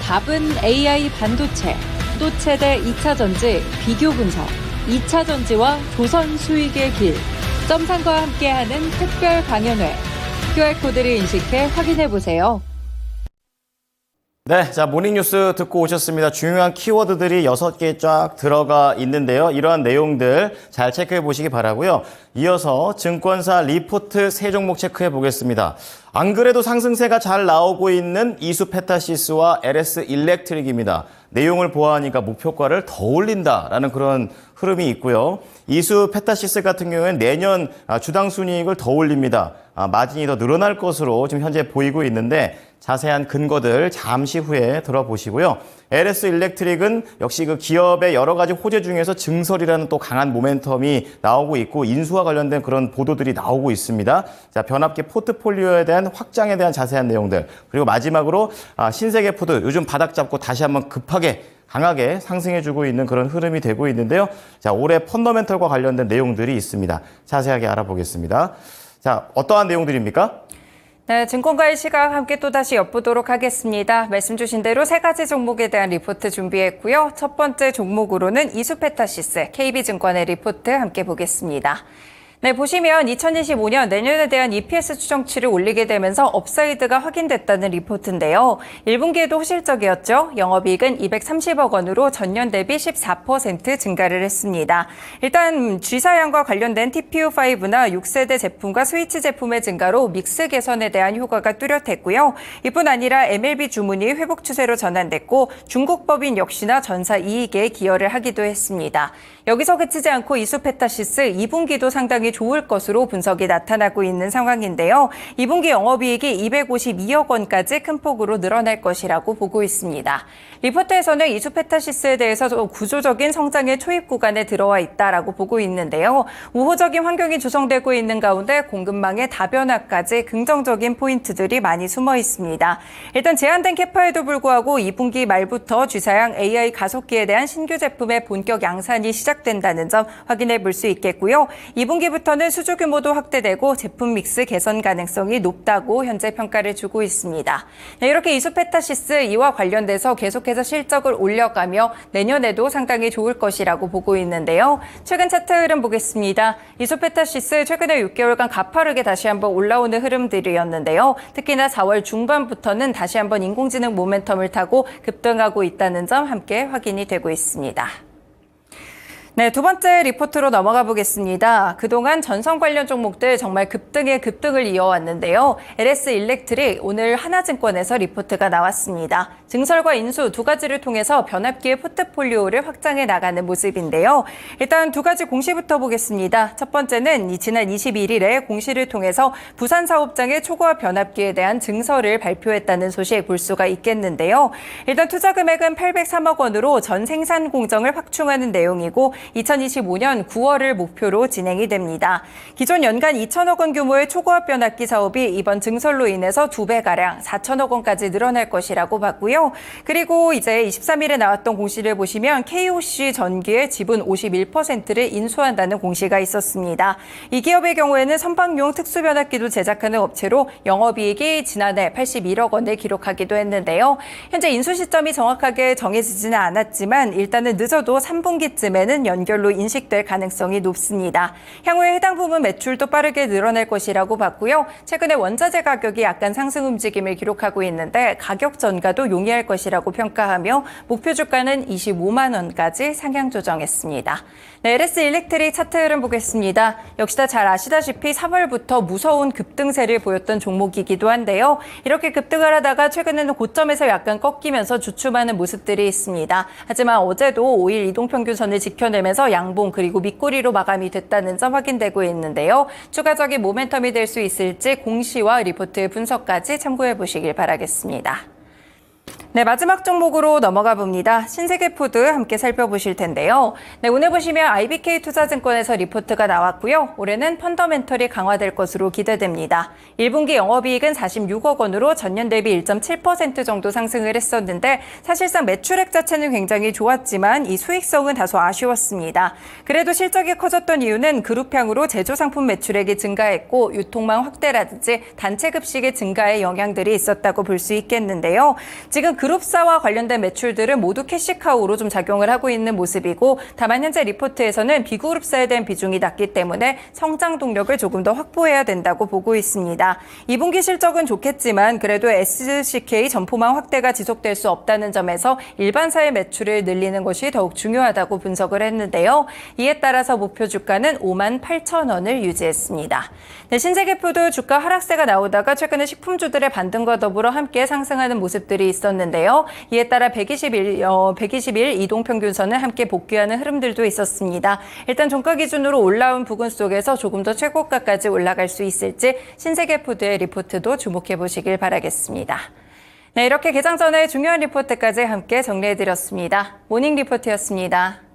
답은 AI 반도체, 또 최대 2차 전지 비교 분석, 2차 전지와 조선 수익의 길, 점상과 함께하는 특별 강연회. QR코드를 인식해 확인해보세요. 네, 자, 모닝뉴스 듣고 오셨습니다. 중요한 키워드들이 6개 쫙 들어가 있는데요. 이러한 내용들 잘 체크해 보시기 바라고요. 이어서 증권사 리포트 세 종목 체크해 보겠습니다. 안 그래도 상승세가 잘 나오고 있는 이수페타시스와 LS 일렉트릭입니다. 내용을 보아하니까 목표가를 더 올린다라는 그런 흐름이 있고요. 이수페타시스 같은 경우에는 내년 주당 순이익을 더 올립니다. 마진이 더 늘어날 것으로 지금 현재 보이고 있는데 자세한 근거들 잠시 후에 들어보시고요. LS 일렉트릭은 역시 그 기업의 여러 가지 호재 중에서 증설이라는 또 강한 모멘텀이 나오고 있고 인수와 관련된 그런 보도들이 나오고 있습니다. 자, 변압기 포트폴리오에 대한 확장에 대한 자세한 내용들, 그리고 마지막으로 신세계 푸드 요즘 바닥 잡고 다시 한번 급하게 강하게 상승해주고 있는 그런 흐름이 되고 있는데요. 자, 올해 펀더멘털과 관련된 내용들이 있습니다. 자세하게 알아보겠습니다. 자, 어떠한 내용들입니까? 네, 증권가의 시각 함께 또다시 엿보도록 하겠습니다. 말씀 주신 대로 세 가지 종목에 대한 리포트 준비했고요. 첫 번째 종목으로는 이수페타시스, KB증권의 리포트 함께 보겠습니다. 네, 보시면 2025년 내년에 대한 EPS 추정치를 올리게 되면서 업사이드가 확인됐다는 리포트인데요. 1분기에도 호실적이었죠. 영업이익은 230억 원으로 전년 대비 14% 증가를 했습니다. 일단 G사양과 관련된 TPU5나 6세대 제품과 스위치 제품의 증가로 믹스 개선에 대한 효과가 뚜렷했고요. 이뿐 아니라 MLB 주문이 회복 추세로 전환됐고 중국 법인 역시나 전사 이익에 기여를 하기도 했습니다. 여기서 그치지 않고 이수페타시스 2분기도 상당히 좋을 것으로 분석이 나타나고 있는 상황인데요. 2분기 영업이익이 252억 원까지 큰 폭으로 늘어날 것이라고 보고 있습니다. 리포트에서는 이수페타시스에 대해서 구조적인 성장의 초입 구간에 들어와 있다라고 보고 있는데요. 우호적인 환경이 조성되고 있는 가운데 공급망의 다변화까지 긍정적인 포인트들이 많이 숨어 있습니다. 일단 제한된 캐파에도 불구하고 2분기 말부터 G사양 AI 가속기에 대한 신규 제품의 본격 양산이 시작된다는 점 확인해 볼 수 있겠고요. 2분기부터는 수주 규모도 확대되고 제품 믹스 개선 가능성이 높다고 현재 평가를 주고 있습니다. 네, 이렇게 이수페타시스 이와 관련돼서 계속해서 실적을 올려가며 내년에도 상당히 좋을 것이라고 보고 있는데요. 최근 차트 흐름 보겠습니다. 이수페타시스 최근에 6개월간 가파르게 다시 한번 올라오는 흐름들이었는데요. 특히나 4월 중반부터는 다시 한번 인공지능 모멘텀을 타고 급등하고 있다는 점 함께 확인이 되고 있습니다. 네, 두 번째 리포트로 넘어가 보겠습니다. 그동안 전선 관련 종목들 정말 급등에 급등을 이어왔는데요. LS 일렉트릭 오늘 하나증권에서 리포트가 나왔습니다. 증설과 인수 두 가지를 통해서 변압기의 포트폴리오를 확장해 나가는 모습인데요. 일단 두 가지 공시부터 보겠습니다. 첫 번째는 지난 21일에 공시를 통해서 부산 사업장의 초고압 변압기에 대한 증설을 발표했다는 소식 볼 수가 있겠는데요. 일단 투자 금액은 803억 원으로 전 생산 공정을 확충하는 내용이고 2025년 9월을 목표로 진행이 됩니다. 기존 연간 2천억 원 규모의 초고압 변압기 사업이 이번 증설로 인해서 2배가량 4천억 원까지 늘어날 것이라고 봤고요. 그리고 이제 23일에 나왔던 공시를 보시면 KOC 전기의 지분 51%를 인수한다는 공시가 있었습니다. 이 기업의 경우에는 선박용 특수 변압기도 제작하는 업체로 영업이익이 지난해 81억 원을 기록하기도 했는데요. 현재 인수 시점이 정확하게 정해지지는 않았지만 일단은 늦어도 3분기쯤에는 연결로 인식될 가능성이 높습니다. 향후에 해당 부분 매출도 빠르게 늘어날 것이라고 봤고요. 최근에 원자재 가격이 약간 상승 움직임을 기록하고 있는데 가격 전가도 용이할 것이라고 평가하며 목표 주가는 25만 원까지 상향 조정했습니다. 네, LS 일렉트릭 차트 흐름 보겠습니다. 역시 다 잘 아시다시피 3월부터 무서운 급등세를 보였던 종목이기도 한데요. 이렇게 급등을 하다가 최근에는 고점에서 약간 꺾이면서 주춤하는 모습들이 있습니다. 하지만 어제도 5일 이동평균선을 지켜내면서 양봉 그리고 밑꼬리로 마감이 됐다는 점 확인되고 있는데요. 추가적인 모멘텀이 될 수 있을지 공시와 리포트의 분석까지 참고해 보시길 바라겠습니다. 네, 마지막 종목으로 넘어가 봅니다. 신세계푸드 함께 살펴보실 텐데요. 네, 오늘 보시면 IBK투자증권에서 리포트가 나왔고요. 올해는 펀더멘털이 강화될 것으로 기대됩니다. 1분기 영업이익은 46억 원으로 전년 대비 1.7% 정도 상승을 했었는데 사실상 매출액 자체는 굉장히 좋았지만 이 수익성은 다소 아쉬웠습니다. 그래도 실적이 커졌던 이유는 그룹향으로 제조상품 매출액이 증가했고 유통망 확대라든지 단체 급식의 증가에 영향들이 있었다고 볼 수 있겠는데요. 지금 그룹사와 관련된 매출들은 모두 캐시카우로 좀 작용을 하고 있는 모습이고, 다만 현재 리포트에서는 비그룹사에 대한 비중이 낮기 때문에 성장 동력을 조금 더 확보해야 된다고 보고 있습니다. 2분기 실적은 좋겠지만 그래도 SCK 점포망 확대가 지속될 수 없다는 점에서 일반사의 매출을 늘리는 것이 더욱 중요하다고 분석을 했는데요. 이에 따라서 목표 주가는 58,000원을 유지했습니다. 네, 신세계푸드 주가 하락세가 나오다가 최근에 식품주들의 반등과 더불어 함께 상승하는 모습들이 있었는데요. 이에 따라 120일 이동평균선을 함께 복귀하는 흐름들도 있었습니다. 일단 종가 기준으로 올라온 부근 속에서 조금 더 최고가까지 올라갈 수 있을지 신세계푸드의 리포트도 주목해 보시길 바라겠습니다. 네, 이렇게 개장 전에 중요한 리포트까지 함께 정리해드렸습니다. 모닝 리포트였습니다.